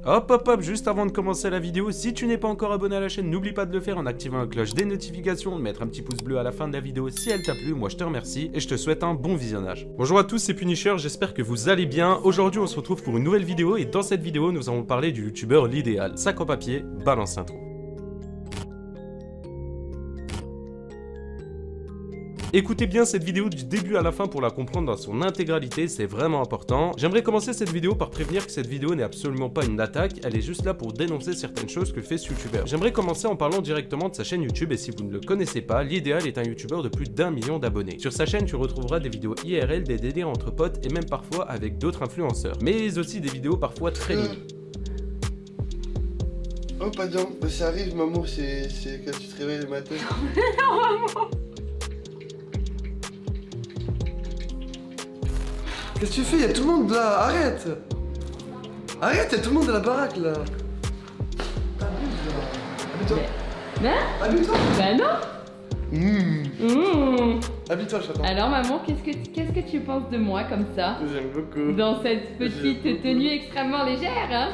Hop, juste avant de commencer la vidéo, si tu n'es pas encore abonné à la chaîne, n'oublie pas de le faire en activant la cloche des notifications, de mettre un petit pouce bleu à la fin de la vidéo si elle t'a plu. Moi je te remercie et je te souhaite un bon visionnage. Bonjour à tous, c'est Punisher, j'espère que vous allez bien. Aujourd'hui on se retrouve pour une nouvelle vidéo et dans cette vidéo nous allons parler du youtubeur l'idéal. Sac en papier, balance l'intro. Écoutez bien cette vidéo du début à la fin pour la comprendre dans son intégralité, c'est vraiment important. J'aimerais commencer cette vidéo par prévenir que cette vidéo n'est absolument pas une attaque, elle est juste là pour dénoncer certaines choses que fait ce youtubeur. J'aimerais commencer en parlant directement de sa chaîne YouTube et si vous ne le connaissez pas, l'idéal est un youtubeur de plus d'1 million d'abonnés. Sur sa chaîne, tu retrouveras des vidéos IRL, des délires entre potes et même parfois avec d'autres influenceurs, mais aussi des vidéos parfois très longues. Oh pardon, ça arrive maman, c'est quand tu te réveilles le matin. Qu'est-ce que tu fais? Y'a tout le monde là, arrête! Arrête, y'a tout le monde dans la baraque là! Abuse là! Habille-toi! Ben Habille-toi! Ben non. Habille-toi, je t'attends. Alors maman, qu'est-ce que tu penses de moi comme ça? J'aime beaucoup. Dans cette petite tenue extrêmement légère, hein?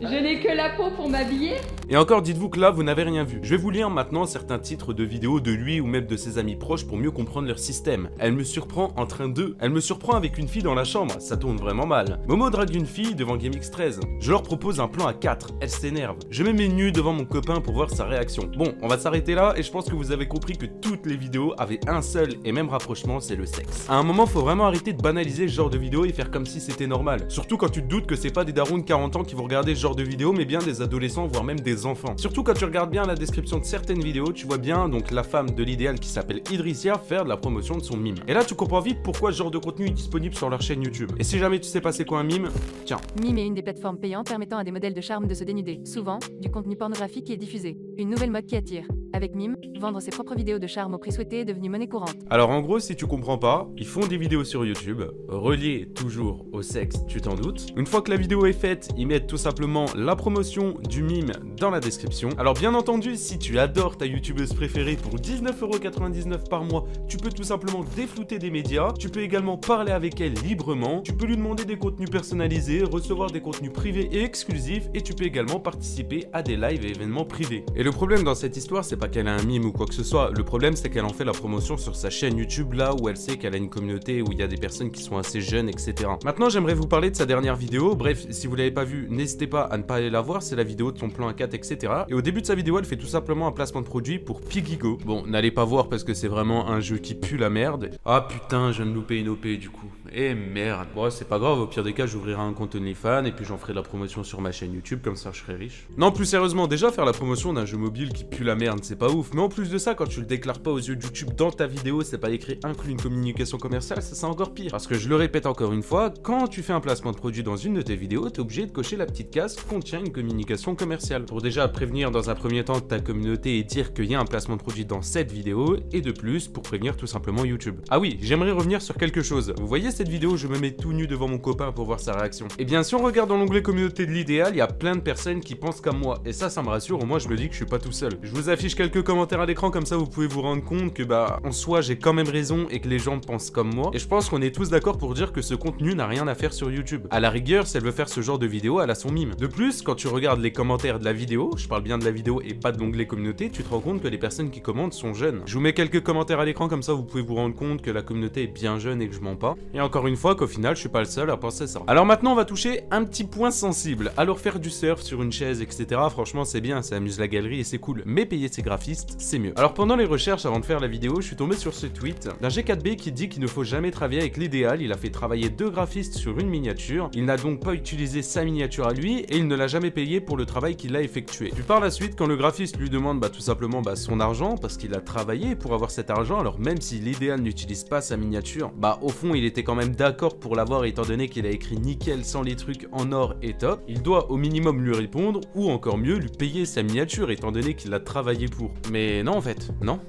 Je n'ai que la peau pour m'habiller. Et encore, dites-vous que là, vous n'avez rien vu. Je vais vous lire maintenant certains titres de vidéos de lui ou même de ses amis proches pour mieux comprendre leur système. Elle me surprend en train de... Elle me surprend avec une fille dans la chambre, ça tourne vraiment mal. Momo drague une fille devant GameX13. Je leur propose un plan à 4, elle s'énerve. Je mets mes nus devant mon copain pour voir sa réaction. Bon, on va s'arrêter là et je pense que vous avez compris que toutes les vidéos avaient un seul et même rapprochement, c'est le sexe. À un moment, faut vraiment arrêter de banaliser ce genre de vidéos et faire comme si c'était normal. Surtout quand tu te doutes que c'est pas des darons de 40 ans qui vont regarder ce genre de vidéos, mais bien des adolescents, voire même des enfants. Surtout quand tu regardes bien la description de certaines vidéos, tu vois bien donc la femme de l'idéal qui s'appelle Idrissia faire de la promotion de son mime. Et là tu comprends vite pourquoi ce genre de contenu est disponible sur leur chaîne YouTube. Et si jamais tu sais pas c'est quoi un mime, tiens. Mime est une des plateformes payantes permettant à des modèles de charme de se dénuder. Souvent, du contenu pornographique y est diffusé. Une nouvelle mode qui attire. Avec Mime, vendre ses propres vidéos de charme au prix souhaité est devenu monnaie courante. Alors en gros, si tu comprends pas, ils font des vidéos sur YouTube, reliées toujours au sexe, tu t'en doutes. Une fois que la vidéo est faite, ils mettent tout simplement la promotion du mime dans la description. Alors bien entendu, si tu adores ta youtubeuse préférée pour 19,99€ par mois, tu peux tout simplement déflouter des médias, tu peux également parler avec elle librement, tu peux lui demander des contenus personnalisés, recevoir des contenus privés et exclusifs, et tu peux également participer à des lives et événements privés. Et le problème dans cette histoire, c'est pas qu'elle a un mime ou quoi que ce soit, le problème c'est qu'elle en fait la promotion sur sa chaîne YouTube là où elle sait qu'elle a une communauté où il y a des personnes qui sont assez jeunes, etc. Maintenant j'aimerais vous parler de sa dernière vidéo, bref, si vous l'avez pas vue, n'hésitez pas à ne pas aller la voir, c'est la vidéo de son plan A4, etc. Et au début de sa vidéo, elle fait tout simplement un placement de produit pour Piggygo. Bon, n'allez pas voir parce que c'est vraiment un jeu qui pue la merde. Ah putain, je viens de louper une OP du coup. Eh merde. Bon, c'est pas grave, au pire des cas, j'ouvrirai un compte OnlyFans et puis j'en ferai de la promotion sur ma chaîne YouTube, comme ça je serai riche. Non, plus sérieusement, déjà faire la promotion d'un jeu mobile qui pue la merde, c'est pas ouf. Mais en plus de ça, quand tu le déclares pas aux yeux de YouTube dans ta vidéo, c'est pas écrit inclus une communication commerciale, ça c'est encore pire. Parce que je le répète encore une fois, quand tu fais un placement de produit dans une de tes vidéos, t'es obligé de cocher la petite case contient une communication commerciale. Pour déjà prévenir dans un premier temps ta communauté et dire qu'il y a un placement de produit dans cette vidéo, et de plus pour prévenir tout simplement YouTube. Ah oui, j'aimerais revenir sur quelque chose. Vous voyez cette vidéo où je me mets tout nu devant mon copain pour voir sa réaction? Eh bien si on regarde dans l'onglet communauté de l'idéal, il y a plein de personnes qui pensent comme moi, et ça me rassure, au moins je me dis que je suis pas tout seul. Je vous affiche quelques commentaires à l'écran, comme ça vous pouvez vous rendre compte que en soi j'ai quand même raison et que les gens pensent comme moi, et je pense qu'on est tous d'accord pour dire que ce contenu n'a rien à faire sur YouTube. À la rigueur, si elle veut faire ce genre de vidéo, elle a son mime. De plus, quand tu regardes les commentaires de la vidéo, je parle bien de la vidéo et pas de l'onglet communauté, tu te rends compte que les personnes qui commentent sont jeunes. Je vous mets quelques commentaires à l'écran, comme ça vous pouvez vous rendre compte que la communauté est bien jeune et que je mens pas. Et encore une fois qu'au final je suis pas le seul à penser ça. Alors maintenant on va toucher un petit point sensible. Alors faire du surf sur une chaise, etc. franchement c'est bien, ça amuse la galerie et c'est cool, mais payer ses graphistes c'est mieux. Alors pendant les recherches avant de faire la vidéo, je suis tombé sur ce tweet d'un G4B qui dit qu'il ne faut jamais travailler avec l'idéal. Il a fait travailler 2 graphistes sur une miniature, il n'a donc pas utilisé sa miniature à lui et il ne l'a jamais payé pour le travail qu'il a effectué. Puis par la suite, quand le graphiste lui demande tout simplement son argent, parce qu'il a travaillé pour avoir cet argent, alors même si l'idéal n'utilise pas sa miniature, au fond il était quand même d'accord pour l'avoir étant donné qu'il a écrit nickel sans les trucs en or et top, il doit au minimum lui répondre ou encore mieux lui payer sa miniature étant donné qu'il a travaillé pour. Mais non en fait, non,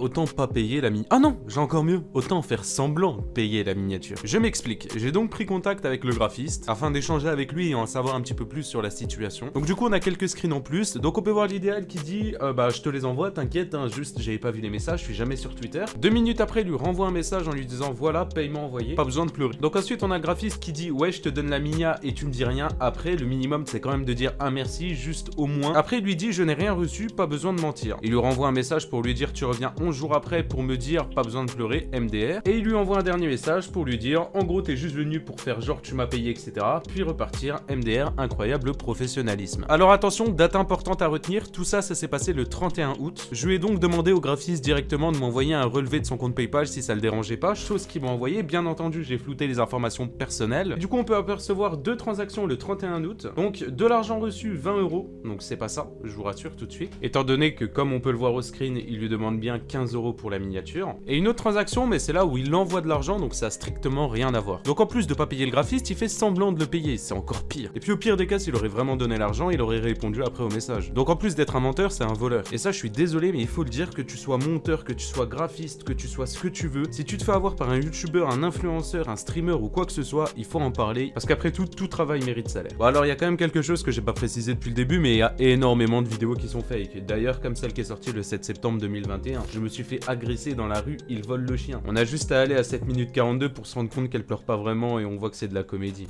autant pas payer la miniature. Ah non, j'ai encore mieux, autant faire semblant de payer la miniature. Je m'explique, j'ai donc pris contact avec le graphiste afin d'échanger avec lui et en savoir un petit peu plus sur la situation. Donc du coup on a quelques screens en plus, donc on peut voir l'idéal qui dit je te les envoie, t'inquiète, juste j'avais pas vu les messages, je suis jamais sur Twitter. 2 minutes après il lui renvoie un message en lui disant voilà, paiement envoyé. Pas besoin besoin de pleurer. Donc ensuite on a le graphiste qui dit ouais je te donne la minia et tu me dis rien. Après le minimum c'est quand même de dire un merci, juste au moins. Après il lui dit je n'ai rien reçu, pas besoin de mentir. Il lui renvoie un message pour lui dire tu reviens 11 jours après pour me dire pas besoin de pleurer, MDR. Et il lui envoie un dernier message pour lui dire en gros t'es juste venu pour faire genre tu m'as payé etc. Puis repartir, MDR, incroyable professionnalisme. Alors attention, date importante à retenir, tout ça s'est passé le 31 août. Je lui ai donc demandé au graphiste directement de m'envoyer un relevé de son compte PayPal si ça le dérangeait pas, chose qu'il m'a envoyé. Bien entendu j'ai flouté les informations personnelles. Du coup on peut apercevoir 2 transactions le 31 août, donc de l'argent reçu 20 €, donc c'est pas ça, je vous rassure tout de suite, étant donné que comme on peut le voir au screen, il lui demande bien 15 € pour la miniature. Et une autre transaction, mais c'est là où il envoie de l'argent, donc ça a strictement rien à voir. Donc en plus de pas payer le graphiste, il fait semblant de le payer, c'est encore pire. Et puis au pire des cas, s'il aurait vraiment donné l'argent, il aurait répondu après au message. Donc en plus d'être un menteur, c'est un voleur. Et ça je suis désolé, mais il faut le dire, que tu sois monteur, que tu sois graphiste, que tu sois ce que tu veux, si tu te fais avoir par un youtubeur, un influenceur, un streamer ou quoi que ce soit, il faut en parler, parce qu'après tout travail mérite salaire. Bon alors il y a quand même quelque chose que j'ai pas précisé depuis le début, mais il y a énormément de vidéos qui sont fake. D'ailleurs comme celle qui est sortie le 7 septembre 2021, je me suis fait agresser dans la rue, il vole le chien. On a juste à aller à 7 minutes 42 pour se rendre compte qu'elle pleure pas vraiment et on voit que c'est de la comédie.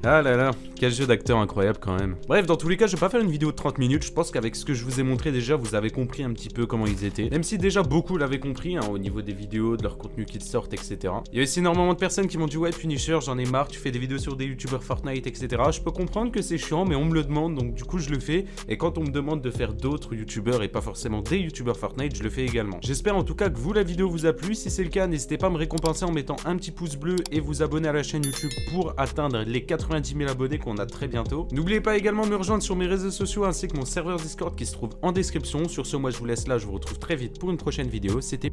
Ah là là, quel jeu d'acteur incroyable quand même. Bref, dans tous les cas, je vais pas faire une vidéo de 30 minutes, je pense qu'avec ce que je vous ai montré déjà, vous avez compris un petit peu comment ils étaient. Même si déjà beaucoup l'avaient compris, hein, au niveau des vidéos, de leur contenu qu'ils sortent, etc. Il y a aussi énormément de personnes qui m'ont dit ouais Punisher, j'en ai marre, tu fais des vidéos sur des youtubeurs Fortnite, etc. Je peux comprendre que c'est chiant, mais on me le demande, donc du coup je le fais. Et quand on me demande de faire d'autres youtubeurs et pas forcément des youtubeurs Fortnite, je le fais également. J'espère en tout cas que vous, la vidéo vous a plu. Si c'est le cas, n'hésitez pas à me récompenser en mettant un petit pouce bleu et vous abonner à la chaîne YouTube pour atteindre les 90 000 abonnés qu'on a très bientôt. N'oubliez pas également de me rejoindre sur mes réseaux sociaux ainsi que mon serveur Discord qui se trouve en description. Sur ce, moi je vous laisse là, je vous retrouve très vite pour une prochaine vidéo. C'était